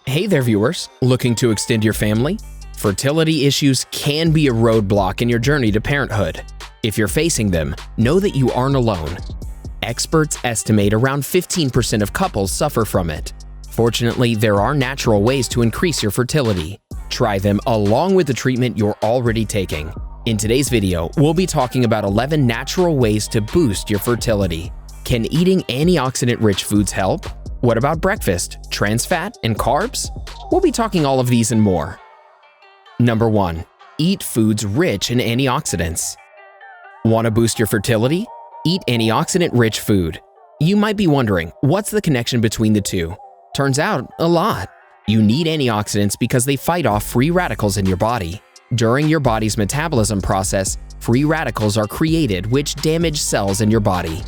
Hey there viewers, looking to extend your family? Fertility issues can be a roadblock in your journey to parenthood. If you're facing them, know that you aren't alone. Experts estimate around 15% of couples suffer from it. Fortunately, there are natural ways to increase your fertility. Try them along with the treatment you're already taking. In today's video, we'll be talking about 11 natural ways to boost your fertility. Can eating antioxidant-rich foods help? What about breakfast, trans fat, and carbs? We'll be talking all of these and more. Number 1. Eat foods rich in antioxidants. Want to boost your fertility? Eat antioxidant-rich food. You might be wondering, what's the connection between the two? Turns out, a lot. You need antioxidants because they fight off free radicals in your body. During your body's metabolism process, free radicals are created which damage cells in your body.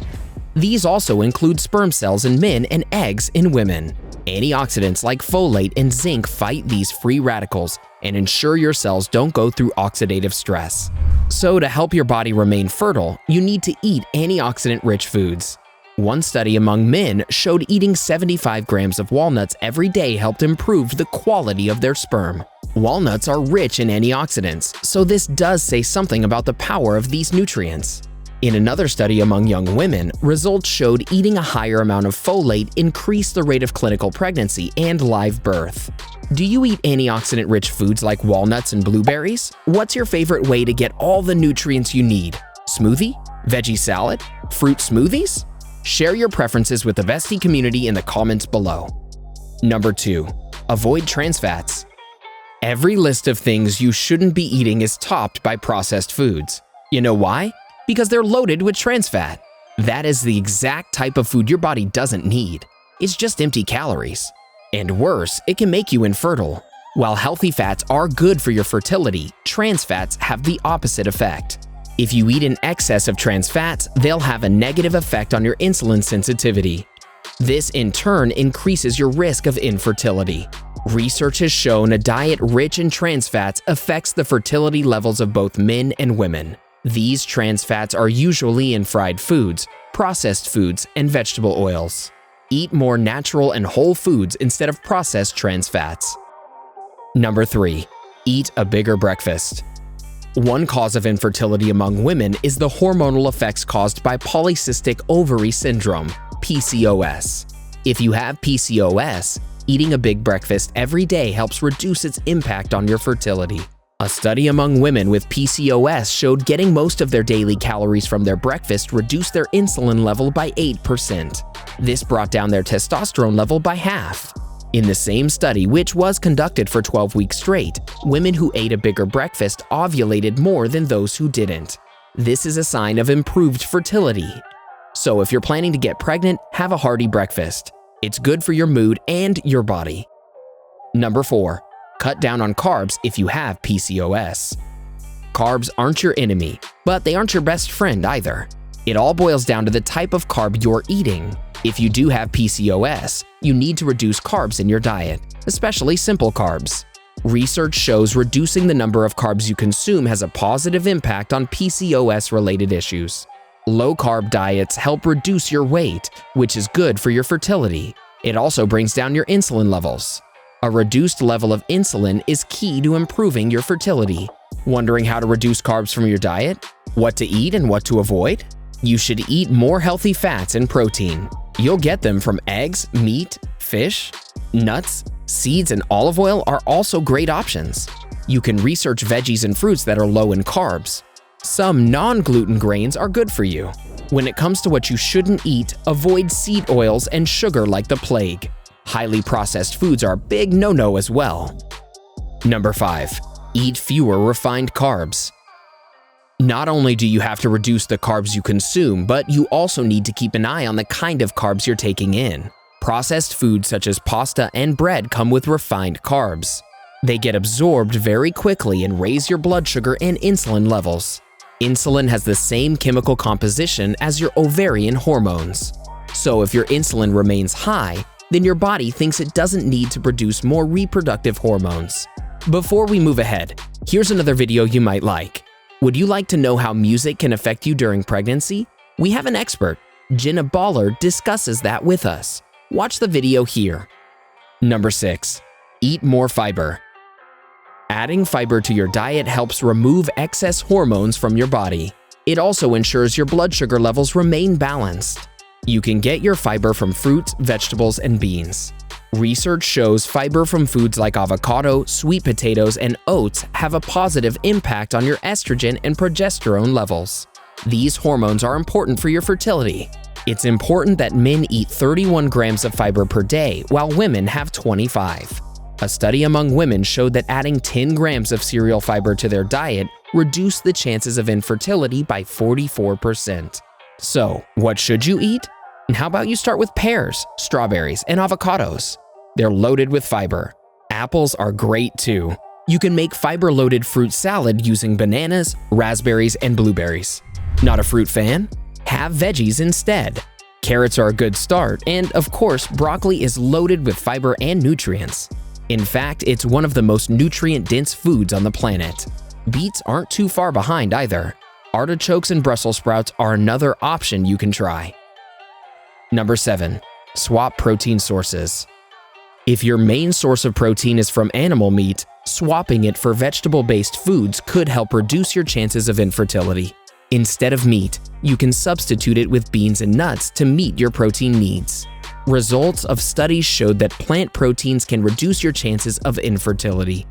These also include sperm cells in men and eggs in women. Antioxidants like folate and zinc fight these free radicals and ensure your cells don't go through oxidative stress. So to help your body remain fertile, you need to eat antioxidant-rich foods. One study among men showed eating 75 grams of walnuts every day helped improve the quality of their sperm. Walnuts are rich in antioxidants, so this does say something about the power of these nutrients. In another study among young women, results showed eating a higher amount of folate increased the rate of clinical pregnancy and live birth. Do you eat antioxidant-rich foods like walnuts and blueberries? What's your favorite way to get all the nutrients you need? Smoothie? Veggie salad? Fruit smoothies? Share your preferences with the Bestie community in the comments below. Number 2. Avoid trans fats. Every list of things you shouldn't be eating is topped by processed foods. You know why? Because they're loaded with trans fat. That is the exact type of food your body doesn't need. It's just empty calories. And worse, it can make you infertile. While healthy fats are good for your fertility, trans fats have the opposite effect. If you eat an excess of trans fats, they'll have a negative effect on your insulin sensitivity. This in turn increases your risk of infertility. Research has shown a diet rich in trans fats affects the fertility levels of both men and women. These trans fats are usually in fried foods, processed foods, and vegetable oils. Eat more natural and whole foods instead of processed trans fats. Number 3. Eat a bigger breakfast. One cause of infertility among women is the hormonal effects caused by polycystic ovary syndrome, PCOS. If you have PCOS, eating a big breakfast every day helps reduce its impact on your fertility. A study among women with PCOS showed getting most of their daily calories from their breakfast reduced their insulin level by 8%. This brought down their testosterone level by half. In the same study, which was conducted for 12 weeks straight, women who ate a bigger breakfast ovulated more than those who didn't. This is a sign of improved fertility. So if you're planning to get pregnant, have a hearty breakfast. It's good for your mood and your body. Number 4. Cut down on carbs if you have PCOS. Carbs aren't your enemy, but they aren't your best friend either. It all boils down to the type of carb you're eating. If you do have PCOS, you need to reduce carbs in your diet, especially simple carbs. Research shows reducing the number of carbs you consume has a positive impact on PCOS-related issues. Low-carb diets help reduce your weight, which is good for your fertility. It also brings down your insulin levels. A reduced level of insulin is key to improving your fertility. Wondering how to reduce carbs from your diet? What to eat and what to avoid? You should eat more healthy fats and protein. You'll get them from eggs, meat, fish, nuts, seeds, and olive oil are also great options. You can research veggies and fruits that are low in carbs. Some non-gluten grains are good for you. When it comes to what you shouldn't eat, avoid seed oils and sugar like the plague. Highly processed foods are a big no-no as well. Number 5. Eat fewer refined carbs. Not only do you have to reduce the carbs you consume, but you also need to keep an eye on the kind of carbs you're taking in. Processed foods such as pasta and bread come with refined carbs. They get absorbed very quickly and raise your blood sugar and insulin levels. Insulin has the same chemical composition as your ovarian hormones. So if your insulin remains high, then your body thinks it doesn't need to produce more reproductive hormones. Before we move ahead, here's another video you might like. Would you like to know how music can affect you during pregnancy? We have an expert, Jenna Baller, discusses that with us. Watch the video here. Number 6. Eat more fiber. Adding fiber to your diet helps remove excess hormones from your body. It also ensures your blood sugar levels remain balanced. You can get your fiber from fruits, vegetables, and beans. Research shows fiber from foods like avocado, sweet potatoes, and oats have a positive impact on your estrogen and progesterone levels. These hormones are important for your fertility. It's important that men eat 31 grams of fiber per day, while women have 25. A study among women showed that adding 10 grams of cereal fiber to their diet reduced the chances of infertility by 44%. So, what should you eat? And how about you start with pears, strawberries, and avocados? They're loaded with fiber. Apples are great too. You can make fiber-loaded fruit salad using bananas, raspberries, and blueberries. Not a fruit fan? Have veggies instead. Carrots are a good start, and of course, broccoli is loaded with fiber and nutrients. In fact, it's one of the most nutrient-dense foods on the planet. Beets aren't too far behind either. Artichokes and Brussels sprouts are another option you can try. Number 7. Swap protein sources. If your main source of protein is from animal meat, swapping it for vegetable-based foods could help reduce your chances of infertility. Instead of meat, you can substitute it with beans and nuts to meet your protein needs. Results of studies showed that plant proteins can reduce your chances of infertility,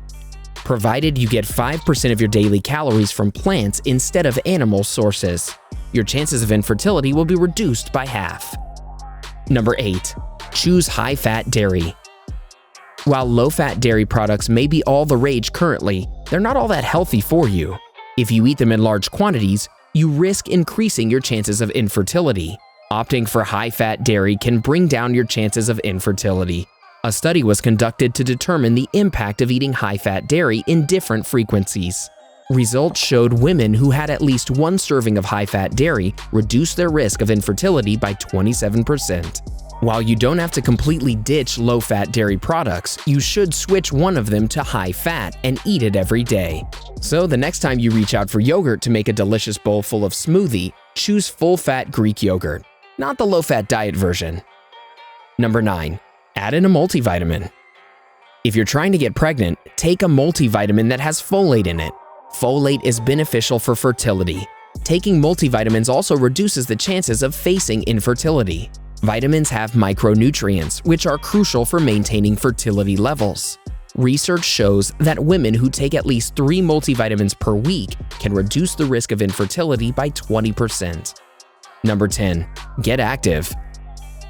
provided you get 5% of your daily calories from plants instead of animal sources. Your chances of infertility will be reduced by half. Number 8. Choose high-fat dairy. While low-fat dairy products may be all the rage currently, they're not all that healthy for you. If you eat them in large quantities, you risk increasing your chances of infertility. Opting for high-fat dairy can bring down your chances of infertility. A study was conducted to determine the impact of eating high-fat dairy in different frequencies. Results showed women who had at least one serving of high-fat dairy reduced their risk of infertility by 27%. While you don't have to completely ditch low-fat dairy products, you should switch one of them to high-fat and eat it every day. So the next time you reach out for yogurt to make a delicious bowl full of smoothie, choose full-fat Greek yogurt, not the low-fat diet version. Number 9. Add in a multivitamin. If you're trying to get pregnant, take a multivitamin that has folate in it. Folate is beneficial for fertility. Taking multivitamins also reduces the chances of facing infertility. Vitamins have micronutrients, which are crucial for maintaining fertility levels. Research shows that women who take at least 3 multivitamins per week can reduce the risk of infertility by 20%. Number 10. Get active.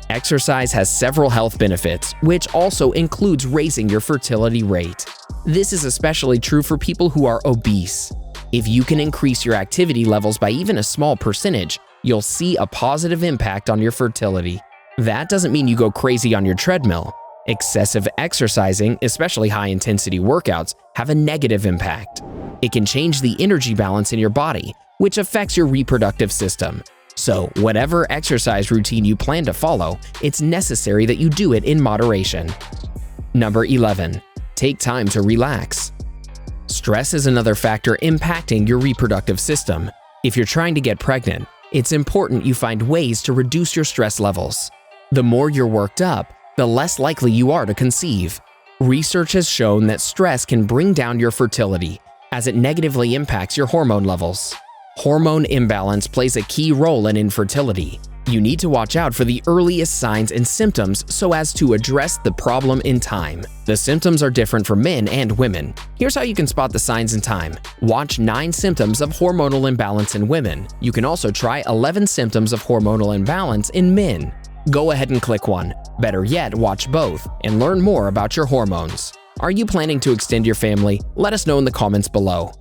Exercise has several health benefits, which also includes raising your fertility rate. This is especially true for people who are obese. If you can increase your activity levels by even a small percentage, you'll see a positive impact on your fertility. That doesn't mean you go crazy on your treadmill. Excessive exercising, especially high-intensity workouts, have a negative impact. It can change the energy balance in your body, which affects your reproductive system. So, whatever exercise routine you plan to follow, it's necessary that you do it in moderation. Number 11. Take time to relax. Stress is another factor impacting your reproductive system. If you're trying to get pregnant, it's important you find ways to reduce your stress levels. The more you're worked up, the less likely you are to conceive. Research has shown that stress can bring down your fertility, as it negatively impacts your hormone levels. Hormone imbalance plays a key role in infertility. You need to watch out for the earliest signs and symptoms so as to address the problem in time. The symptoms are different for men and women. Here's how you can spot the signs in time. Watch 9 symptoms of hormonal imbalance in women. You can also try 11 symptoms of hormonal imbalance in men. Go ahead and click one. Better yet, watch both and learn more about your hormones. Are you planning to extend your family? Let us know in the comments below.